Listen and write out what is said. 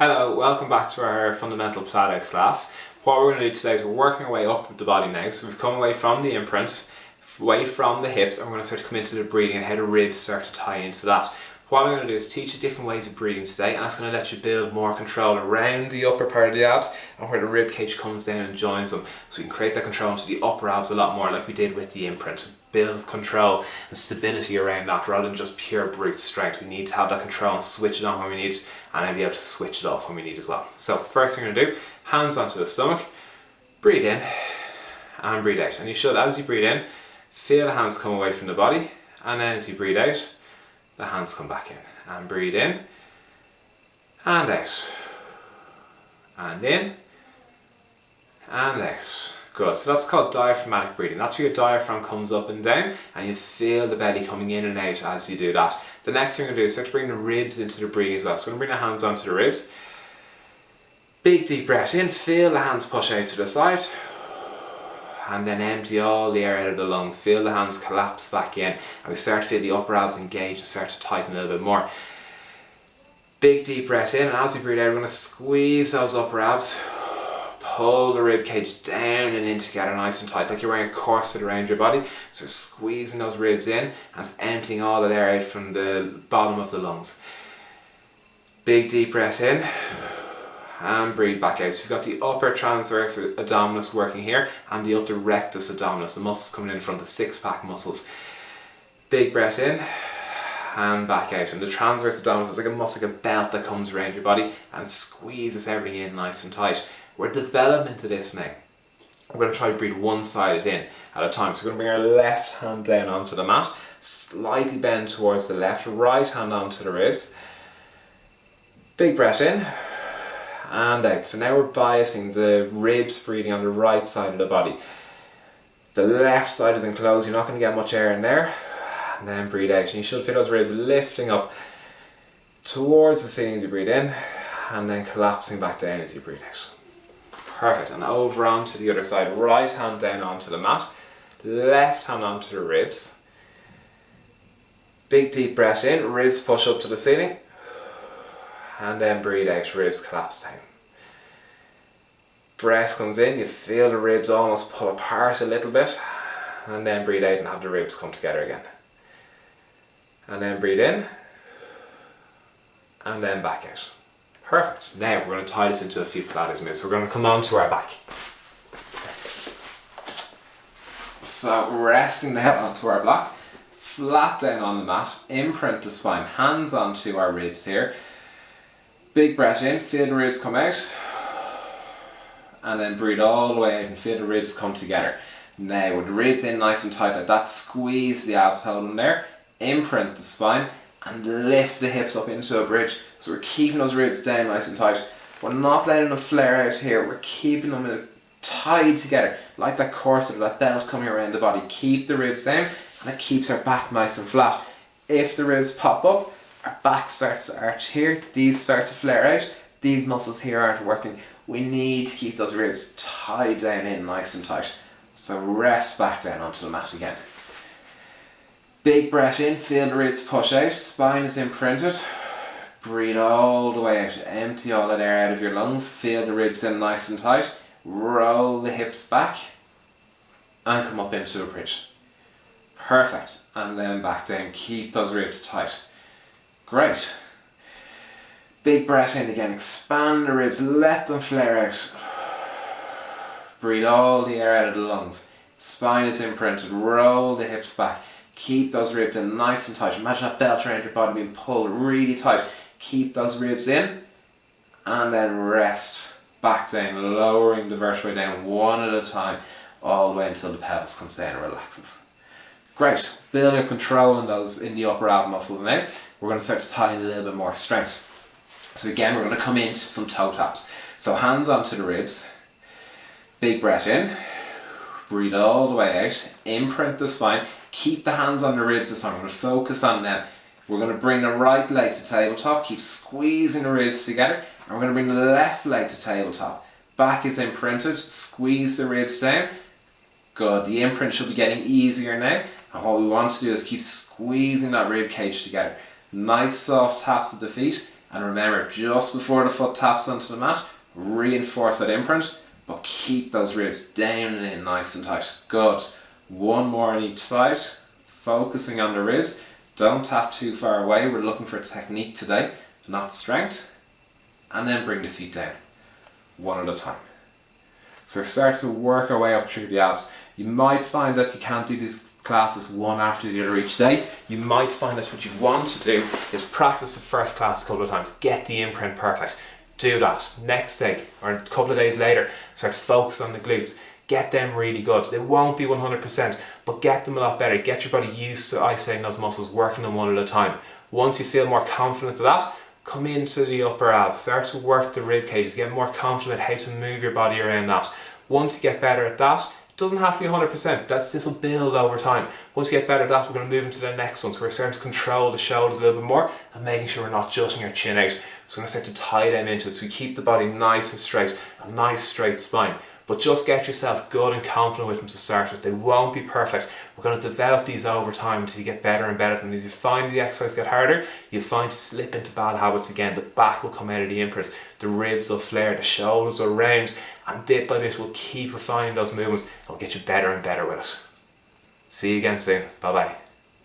Hello, welcome back to our fundamental Pilates class. What we're going to do today is we're working our way up the body now. So we've come away from the imprint, away from the hips, and we're going to start to come into the breathing and how the ribs start to tie into that. What I'm going to do is teach you different ways of breathing today, and that's going to let you build more control around the upper part of the abs and where the rib cage comes down and joins them. So we can create that control into the upper abs a lot more like we did with the imprint. Build control and stability around that rather than just pure brute strength. We need to have that control and switch it on when we need, and then be able to switch it off when we need as well. So first thing we're going to do, hands onto the stomach, breathe in and breathe out. And you should, as you breathe in, feel the hands come away from the body, and then as you breathe out, the hands come back in. And breathe in and out, and in and out. Good, so that's called diaphragmatic breathing. That's where your diaphragm comes up and down and you feel the belly coming in and out as you do that. The next thing we're going to do is start to bring the ribs into the breathing as well. So we're going to bring the hands onto the ribs. Big deep breath in, feel the hands push out to the side. And then empty all the air out of the lungs. Feel the hands collapse back in. And we start to feel the upper abs engage and start to tighten a little bit more. Big deep breath in, and as we breathe out, we're going to squeeze those upper abs. Pull the rib cage down and in together nice and tight, like you're wearing a corset around your body. So squeezing those ribs in and it's emptying all that air out from the bottom of the lungs. Big deep breath in and breathe back out. So you've got the upper transverse abdominis working here and the upper rectus abdominis, the muscles coming in from the six-pack muscles. Big breath in and back out. And the transverse abdominis is like a muscle, like a belt that comes around your body and squeezes everything in nice and tight. We're developing into this now. We're going to try to breathe one side in at a time. So we're going to bring our left hand down onto the mat, slightly bend towards the left, right hand onto the ribs. Big breath in and out. So now we're biasing the ribs breathing on the right side of the body. The left side is enclosed, you're not going to get much air in there. And then breathe out. And you should feel those ribs lifting up towards the ceiling as you breathe in and then collapsing back down as you breathe out. Perfect, and over onto the other side, right hand down onto the mat, left hand onto the ribs. Big deep breath in, ribs push up to the ceiling, and then breathe out, ribs collapse down. Breath comes in, you feel the ribs almost pull apart a little bit, and then breathe out and have the ribs come together again. And then breathe in, and then back out. Perfect. Now we're going to tie this into a few Pilates moves. So we're going to come on to our back. So resting the head onto our block, flat down on the mat, imprint the spine, hands onto our ribs here. Big breath in, feel the ribs come out. And then breathe all the way out and feel the ribs come together. Now with the ribs in nice and tight like that, squeeze the abs, hold them there, imprint the spine and lift the hips up into a bridge. So we're keeping those ribs down nice and tight. We're not letting them flare out here. We're keeping them tied together like that corset or that belt coming around the body. Keep the ribs down and it keeps our back nice and flat. If the ribs pop up, our back starts to arch here. These start to flare out. These muscles here aren't working. We need to keep those ribs tied down in nice and tight. So rest back down onto the mat again. Big breath in, feel the ribs push out, spine is imprinted. Breathe all the way out, empty all that air out of your lungs, feel the ribs in nice and tight. Roll the hips back and come up into a bridge. Perfect, and then back down, keep those ribs tight. Great. Big breath in again, expand the ribs, let them flare out. Breathe all the air out of the lungs. Spine is imprinted, roll the hips back. Keep those ribs in nice and tight. Imagine that belt around your body being pulled really tight. Keep those ribs in and then rest back down, lowering the vertebrae down one at a time all the way until the pelvis comes down and relaxes. Great. Building up control in those in the upper ab muscles now. We're going to start to tie in a little bit more strength. So again, we're going to come into some toe taps. So hands onto the ribs. Big breath in. Breathe all the way out. Imprint the spine. Keep the hands on the ribs this time. We're going to focus on them. We're going to bring the right leg to tabletop. Keep squeezing the ribs together. And we're going to bring the left leg to tabletop. Back is imprinted. Squeeze the ribs down. Good. The imprint should be getting easier now. And what we want to do is keep squeezing that rib cage together. Nice soft taps of the feet. And remember, just before the foot taps onto the mat, reinforce that imprint, but keep those ribs down and in nice and tight. Good. One more on each side, focusing on the ribs. Don't tap too far away. We're looking for technique today, not strength. And then bring the feet down, one at a time. So start to work our way up through the abs. You might find that you can't do these classes one after the other each day. You might find that what you want to do is practice the first class a couple of times, get the imprint perfect. Do that. Next day or a couple of days later, start to focus on the glutes. Get them really good. They won't be 100%, but get them a lot better. Get your body used to isolating those muscles, working them one at a time. Once you feel more confident of that, come into the upper abs. Start to work the rib cages. Get more confident how to move your body around that. Once you get better at that, it doesn't have to be 100%. This will build over time. Once you get better at that, we're going to move into the next one. So we're starting to control the shoulders a little bit more and making sure we're not jutting our chin out. So we're going to start to tie them into it so we keep the body nice and straight, a nice straight spine. But just get yourself good and confident with them to start with. They won't be perfect. We're going to develop these over time until you get better and better at them. As you find the exercise get harder, you'll find you slip into bad habits again. The back will come out of the imprint, the ribs will flare, the shoulders will round, and bit by bit we'll keep refining those movements and we'll get you better and better with it. See you again soon. Bye bye.